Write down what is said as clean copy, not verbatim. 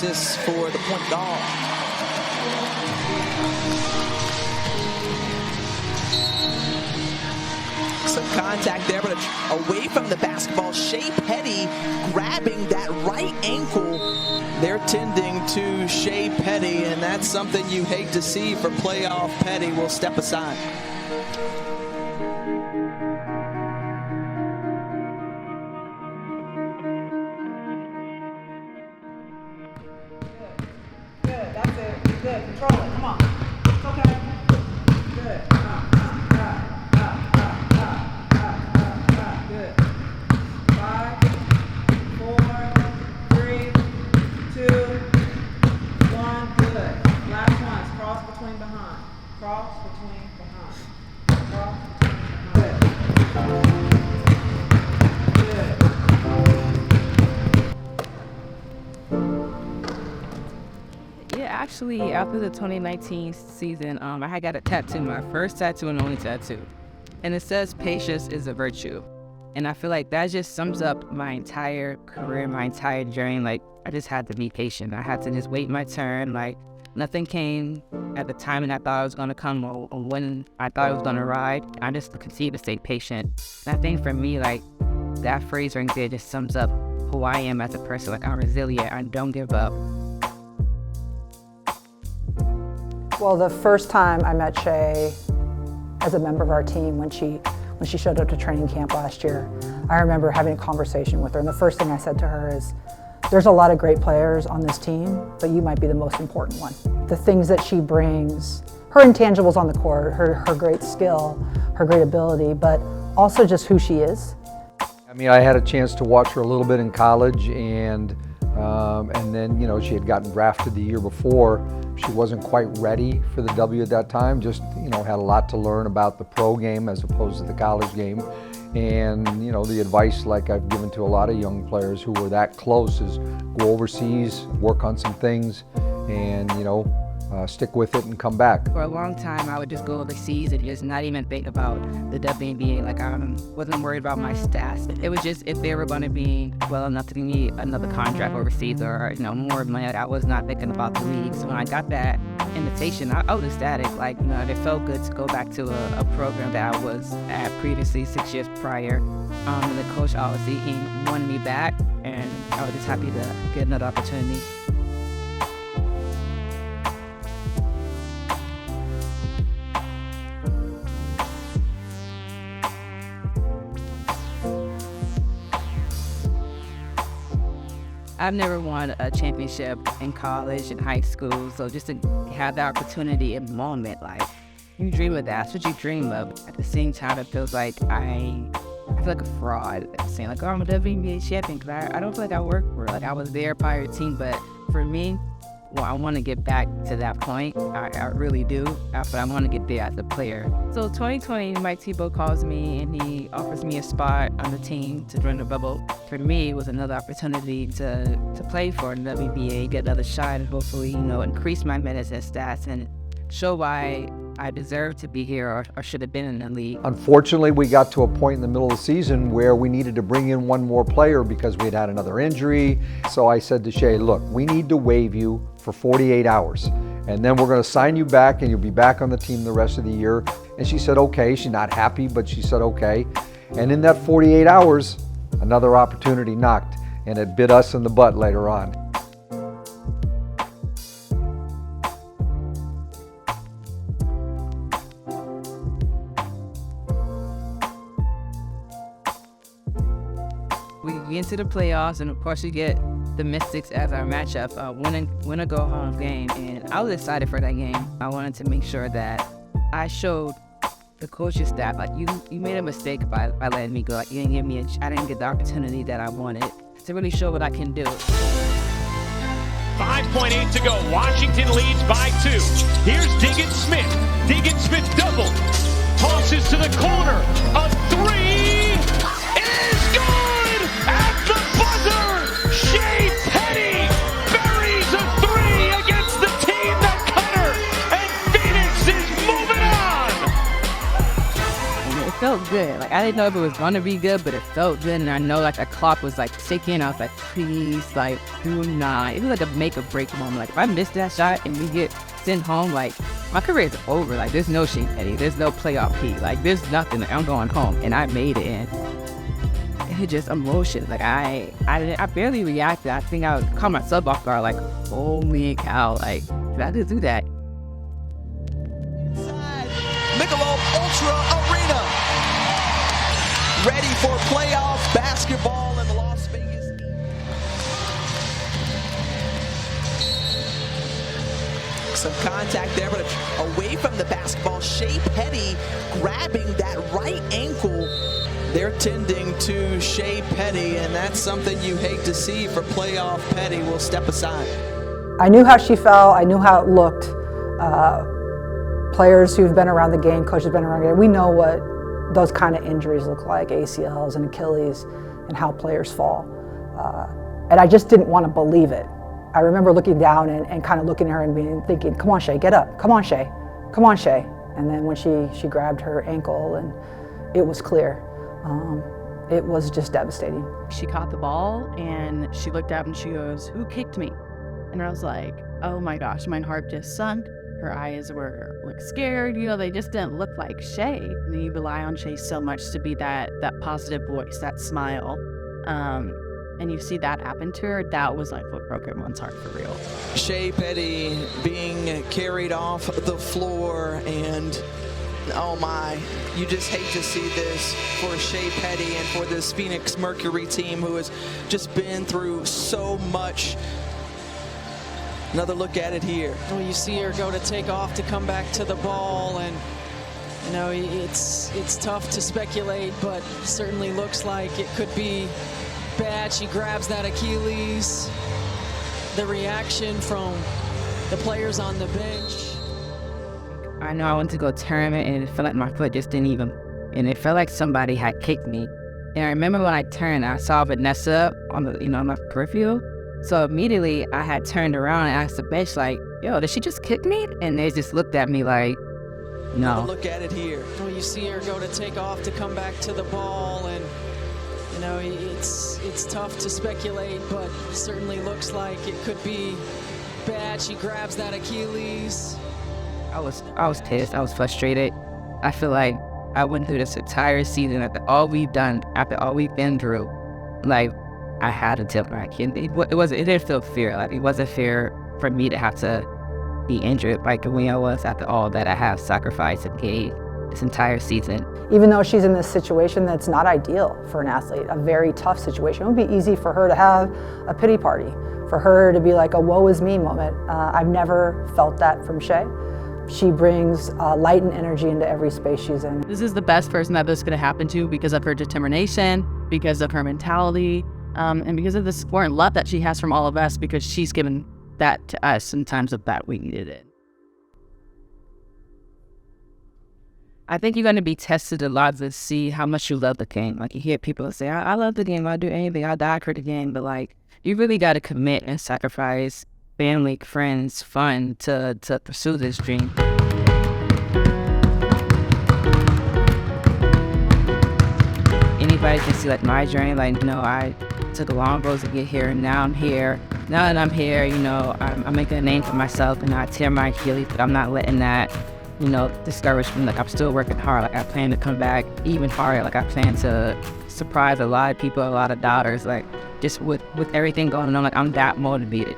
assists for the point guard. Some contact there, but away from the basketball. Shey Peddy grabbing that right ankle. They're tending to Shey Peddy, and that's something you hate to see for playoff Peddy. Will step aside. Good, that's it. Good, control it. Come on. It's okay. Good. Good. 5, 4, 3, 2, 1. Good. Last one is cross between behind. Cross between behind. Cross between behind. Good. Yeah, actually, after the 2019 season, I had got a tattoo, my first tattoo and only tattoo. And it says patience is a virtue. And I feel like that just sums up my entire career, my entire journey. Like, I just had to be patient. I had to just wait my turn. Like, nothing came at the time and I thought it was going to come or when I thought it was going to ride. I just continue to stay patient. And I think for me, like, that phrase right there just sums up who I am as a person. Like, I'm resilient. I don't give up. Well, the first time I met Shey as a member of our team when she showed up to training camp last year, I remember having a conversation with her, and the first thing I said to her is, there's a lot of great players on this team, but you might be the most important one. The things that she brings, her intangibles on the court, her great skill, her great ability, but also just who she is. I mean, I had a chance to watch her a little bit in college, and then, you know, she had gotten drafted the year before. She wasn't quite ready for the W at that time, just, you know, had a lot to learn about the pro game as opposed to the college game. And, you know, the advice like I've given to a lot of young players who were that close is go overseas, work on some things, and, you know, stick with it and come back. For a long time, I would just go overseas and just not even think about the WNBA. Like, I wasn't worried about my stats. It was just if they were going to be well enough to give me another contract overseas or, you know, more money, I was not thinking about the league. So when I got that invitation, I was ecstatic. Like, you know, it felt good to go back to a program that I was at previously 6 years prior. And the coach, obviously, he wanted me back, and I was just happy to get another opportunity. I've never won a championship in college and high school, so just to have the opportunity in the moment, like, you dream of that. That's what you dream of. At the same time, it feels like I feel like a fraud saying, like, oh, I'm a WNBA champion, because I don't feel like I work for it. Like, I was there prior to the team, but for me, well, I want to get back to that point. I really do, but I want to get there as a player. So 2020, Mike Tebow calls me and he offers me a spot on the team to join the bubble. For me, it was another opportunity to play for the WNBA, get another shot, and hopefully, you know, increase my minutes and stats and show why I deserve to be here or should have been in the league. Unfortunately, we got to a point in the middle of the season where we needed to bring in one more player because we had another injury. So I said to Shey, look, we need to waive you for 48 hours. And then we're going to sign you back and you'll be back on the team the rest of the year. And she said, okay. She's not happy, but she said, okay. And in that 48 hours, another opportunity knocked, and it bit us in the butt later on. We get into the playoffs, and of course, we get the Mystics as our matchup, win a go-home game, and I was excited for that game. I wanted to make sure that I showed the coaching staff, like, you made a mistake by letting me go. Like, you didn't give me I didn't get the opportunity that I wanted to really show what I can do. 5.8 to go. Washington leads by 2. Here's Diggin Smith. Diggin Smith double. Tosses to the corner. A 3 is good at the buzzer. Shey Peddy buries a 3 against the team that cut her. And Phoenix is moving on. And it felt good. Like, I didn't know if it was gonna be good, but it felt good. And I know, like, the clock was, like, ticking. I was like, please, like, do not. It was like a make or break moment. Like, if I miss that shot and we get sent home, like, my career is over. Like, there's no Shey Peddy. There's no playoff P. Like, there's nothing. Like, I'm going home. And I made it. And it just emotions. Like, I barely reacted. I think I caught myself off guard. Like, holy cow. Like, did I just do that? Michelob Ultra Arena, ready for playoff basketball in the Las Vegas. Some contact there, but away from the basketball. Shey Peddy grabbing that right ankle. They're tending to Shey Peddy, and that's something you hate to see for playoff Peddy. We'll step aside. I knew how she fell. I knew how it looked. Players who've been around the game, coaches been around the game, we know what those kind of injuries look like, ACLs and Achilles, and how players fall. And I just didn't want to believe it. I remember looking down and kind of looking at her and thinking, come on, Shey, get up. Come on, Shey. Come on, Shey. And then when she grabbed her ankle, and it was clear. It was just devastating. She caught the ball and she looked up and she goes, "Who kicked me?" And I was like, oh my gosh, my heart just sunk. Her eyes were like scared, you know, they just didn't look like Shey. And you rely on Shey so much to be that positive voice, that smile. And you see that happen to her, that was like what broke everyone's heart for real. Shey Peddy being carried off the floor, and oh my, you just hate to see this for Shey Peddy and for this Phoenix Mercury team who has just been through so much. Another look at it here. Well, you see her go to take off to come back to the ball, and you know it's tough to speculate, but certainly looks like it could be bad. She grabs that Achilles. The reaction from the players on the bench. I know I went to go tournament and it felt like my foot just didn't even, and it felt like somebody had kicked me. And I remember when I turned, I saw Vanessa on the, on my peripheral. So immediately I had turned around and asked the bench, like, yo, did she just kick me? And they just looked at me like, no. Another look at it here. Well, you see her go to take off to come back to the ball, and you know it's tough to speculate, but certainly looks like it could be bad. She grabs that Achilles. I was pissed. I was frustrated. I feel like I went through this entire season after all we've done, after all we've been through. Like, I had to tip back. It didn't feel fair. Like, it wasn't fair for me to have to be injured like the way I was after all that I have sacrificed and gave this entire season. Even though she's in this situation that's not ideal for an athlete, a very tough situation, it would be easy for her to have a pity party, for her to be like a woe is me moment. I've never felt that from Shey. She brings light and energy into every space she's in. This is the best person that this could have happened to because of her determination, because of her mentality, and because of the support and love that she has from all of us, because she's given that to us in times of that we needed it. I think you're going to be tested a lot to see how much you love the game. Like, you hear people say, I love the game, I'll do anything, I'll die for the game. But like, you really got to commit and sacrifice family, friends, fun to pursue this dream. Anybody can see like my journey, like, I took a long road to get here, and now I'm here. Now that I'm here, I'm making a name for myself, and I tear my Achilles, but I'm not letting that, discourage me. Like, I'm still working hard. Like, I plan to come back even harder. Like, I plan to surprise a lot of people, a lot of doubters. Like, just with everything going on, like, I'm that motivated.